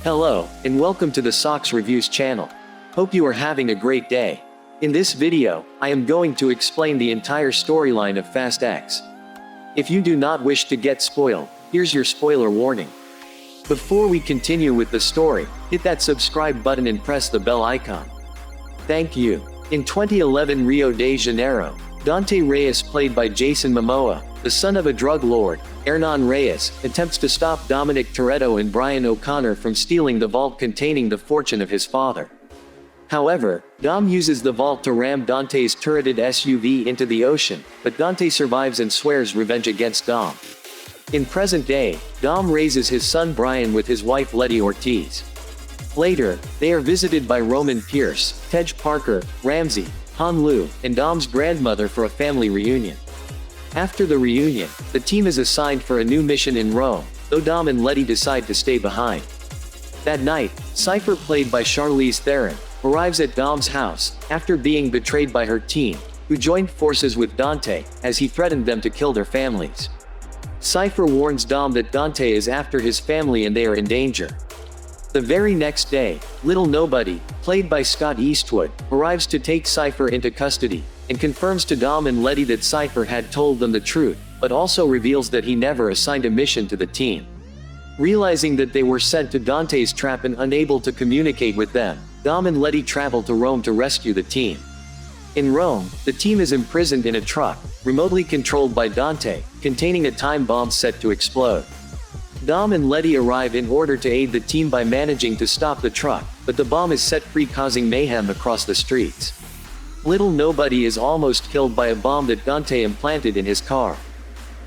Hello, and welcome to the Socks Reviews channel. Hope you are having a great day. In this video, I am going to explain the entire storyline of Fast X. If you do not wish to get spoiled, here's your spoiler warning. Before we continue with the story, hit that subscribe button and press the bell icon. Thank you. In 2011 Rio de Janeiro, Dante Reyes, played by Jason Momoa, the son of a drug lord, Hernan Reyes, attempts to stop Dominic Toretto and Brian O'Connor from stealing the vault containing the fortune of his father. However, Dom uses the vault to ram Dante's turreted SUV into the ocean, but Dante survives and swears revenge against Dom. In present day, Dom raises his son Brian with his wife Letty Ortiz. Later, they are visited by Roman Pierce, Tej Parker, Ramsey, Han Lu, and Dom's grandmother for a family reunion. After the reunion, the team is assigned for a new mission in Rome, though Dom and Letty decide to stay behind. That night, Cypher, played by Charlize Theron, arrives at Dom's house, after being betrayed by her team, who joined forces with Dante, as he threatened them to kill their families. Cypher warns Dom that Dante is after his family and they are in danger. The very next day, Little Nobody, played by Scott Eastwood, arrives to take Cypher into custody, and confirms to Dom and Letty that Cypher had told them the truth, but also reveals that he never assigned a mission to the team. Realizing that they were sent to Dante's trap and unable to communicate with them, Dom and Letty travel to Rome to rescue the team. In Rome, the team is imprisoned in a truck, remotely controlled by Dante, containing a time bomb set to explode. Dom and Letty arrive in order to aid the team by managing to stop the truck, but the bomb is set free, causing mayhem across the streets. Little Nobody is almost killed by a bomb that Dante implanted in his car.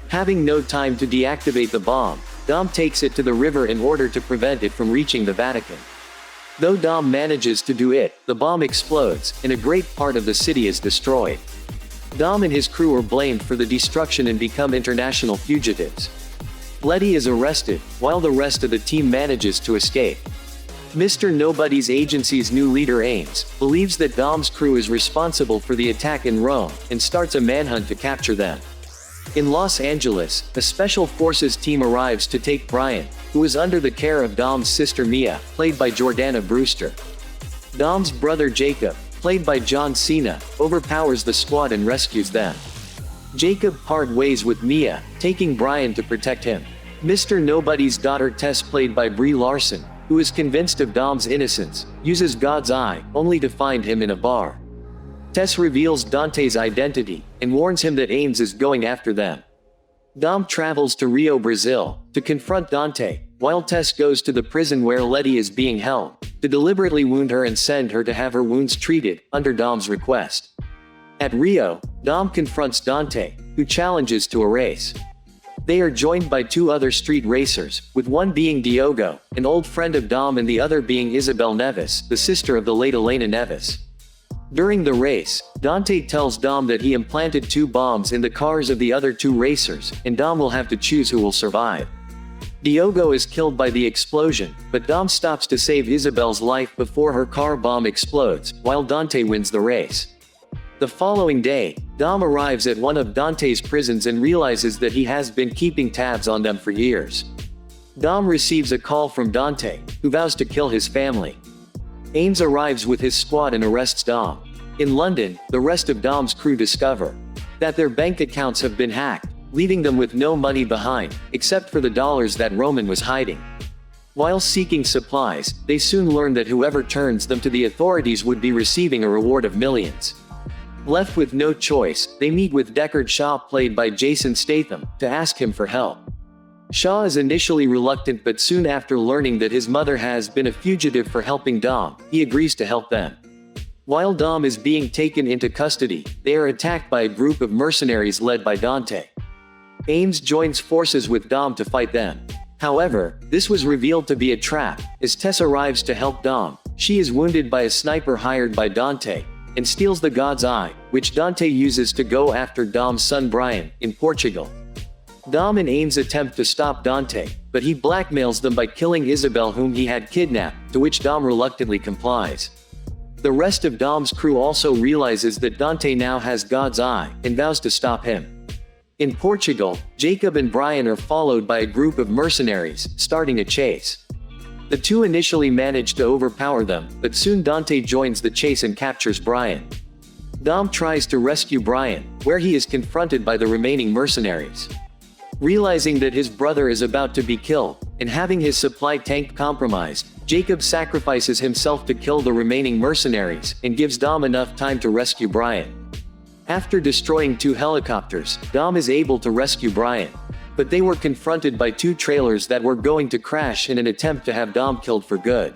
Having no time to deactivate the bomb, Dom takes it to the river in order to prevent it from reaching the Vatican. Though Dom manages to do it, the bomb explodes, and a great part of the city is destroyed. Dom and his crew are blamed for the destruction and become international fugitives. Letty is arrested, while the rest of the team manages to escape. Mr. Nobody's agency's new leader, Ames, believes that Dom's crew is responsible for the attack in Rome, and starts a manhunt to capture them. In Los Angeles, a special forces team arrives to take Brian, who is under the care of Dom's sister Mia, played by Jordana Brewster. Dom's brother Jacob, played by John Cena, overpowers the squad and rescues them. Jacob part ways with Mia, taking Brian to protect him. Mr. Nobody's daughter Tess, played by Brie Larson, who is convinced of Dom's innocence, uses God's eye, only to find him in a bar. Tess reveals Dante's identity, and warns him that Ames is going after them. Dom travels to Rio, Brazil, to confront Dante, while Tess goes to the prison where Letty is being held, to deliberately wound her and send her to have her wounds treated, under Dom's request. At Rio, Dom confronts Dante, who challenges to a race. They are joined by two other street racers, with one being Diogo, an old friend of Dom, and the other being Isabel Neves, the sister of the late Elena Neves. During the race, Dante tells Dom that he implanted two bombs in the cars of the other two racers, and Dom will have to choose who will survive. Diogo is killed by the explosion, but Dom stops to save Isabel's life before her car bomb explodes, while Dante wins the race. The following day, Dom arrives at one of Dante's prisons and realizes that he has been keeping tabs on them for years. Dom receives a call from Dante, who vows to kill his family. Ames arrives with his squad and arrests Dom. In London, the rest of Dom's crew discover that their bank accounts have been hacked, leaving them with no money behind, except for the dollars that Roman was hiding. While seeking supplies, they soon learn that whoever turns them to the authorities would be receiving a reward of millions. Left with no choice, they meet with Deckard Shaw, played by Jason Statham, to ask him for help. Shaw is initially reluctant, but soon after learning that his mother has been a fugitive for helping Dom, he agrees to help them. While Dom is being taken into custody, they are attacked by a group of mercenaries led by Dante. Ames joins forces with Dom to fight them. However, this was revealed to be a trap. As Tess arrives to help Dom, she is wounded by a sniper hired by Dante, and steals the God's Eye, which Dante uses to go after Dom's son Brian, in Portugal. Dom and Ames attempt to stop Dante, but he blackmails them by killing Isabel, whom he had kidnapped, to which Dom reluctantly complies. The rest of Dom's crew also realizes that Dante now has God's Eye, and vows to stop him. In Portugal, Jacob and Brian are followed by a group of mercenaries, starting a chase. The two initially manage to overpower them, but soon Dante joins the chase and captures Brian. Dom tries to rescue Brian, where he is confronted by the remaining mercenaries. Realizing that his brother is about to be killed, and having his supply tank compromised, Jacob sacrifices himself to kill the remaining mercenaries, and gives Dom enough time to rescue Brian. After destroying 2 helicopters, Dom is able to rescue Brian. But they were confronted by 2 trailers that were going to crash in an attempt to have Dom killed for good.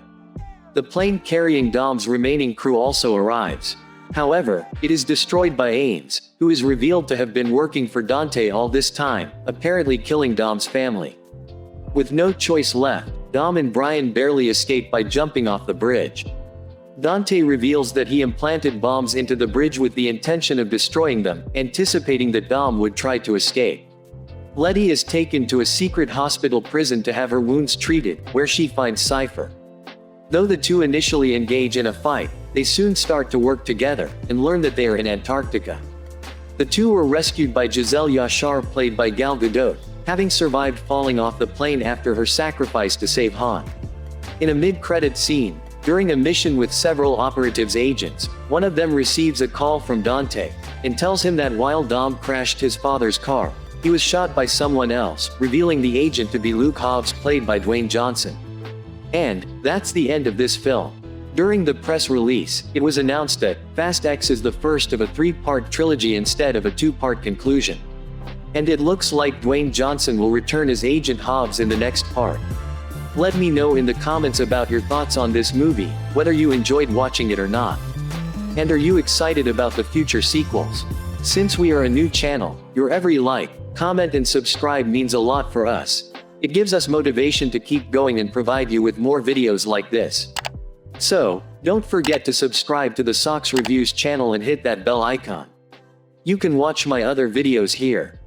The plane carrying Dom's remaining crew also arrives. However, it is destroyed by Ames, who is revealed to have been working for Dante all this time, apparently killing Dom's family. With no choice left, Dom and Brian barely escape by jumping off the bridge. Dante reveals that he implanted bombs into the bridge with the intention of destroying them, anticipating that Dom would try to escape. Letty is taken to a secret hospital prison to have her wounds treated, where she finds Cypher. Though the two initially engage in a fight, they soon start to work together, and learn that they are in Antarctica. The two were rescued by Giselle Yashar, played by Gal Gadot, having survived falling off the plane after her sacrifice to save Han. In a mid-credit scene, during a mission with several operatives agents, one of them receives a call from Dante, and tells him that while Dom crashed his father's car, he was shot by someone else, revealing the agent to be Luke Hobbs, played by Dwayne Johnson. And that's the end of this film. During the press release, it was announced that Fast X is the first of a 3-part trilogy instead of a 2-part conclusion. And it looks like Dwayne Johnson will return as Agent Hobbs in the next part. Let me know in the comments about your thoughts on this movie, whether you enjoyed watching it or not. And are you excited about the future sequels? Since we are a new channel, your every like, comment and subscribe means a lot for us. It gives us motivation to keep going and provide you with more videos like this. So, don't forget to subscribe to the Socks Reviews channel and hit that bell icon. You can watch my other videos here.